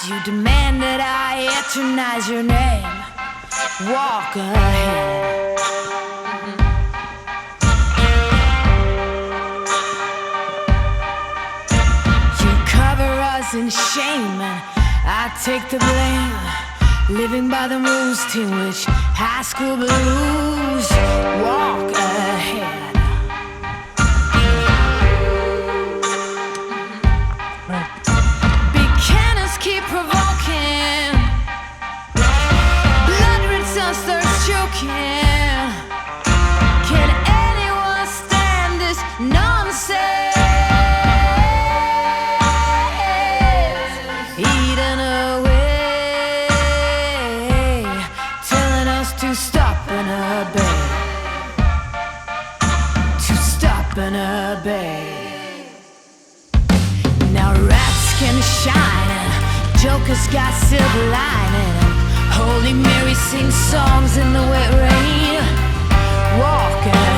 You demand that I eternize your name. Walk ahead. You cover us in shame and I take the blame. Living by the rules to which high school blues. Walk ahead. Keep provoking. Blood returns, thirst choking. Can anyone stand this nonsense? Eating away, telling us to stop and obey. To stop and obey. Now rats can shine, jokers got silver lining. Holy Mary sings songs in the wet rain. Walk out.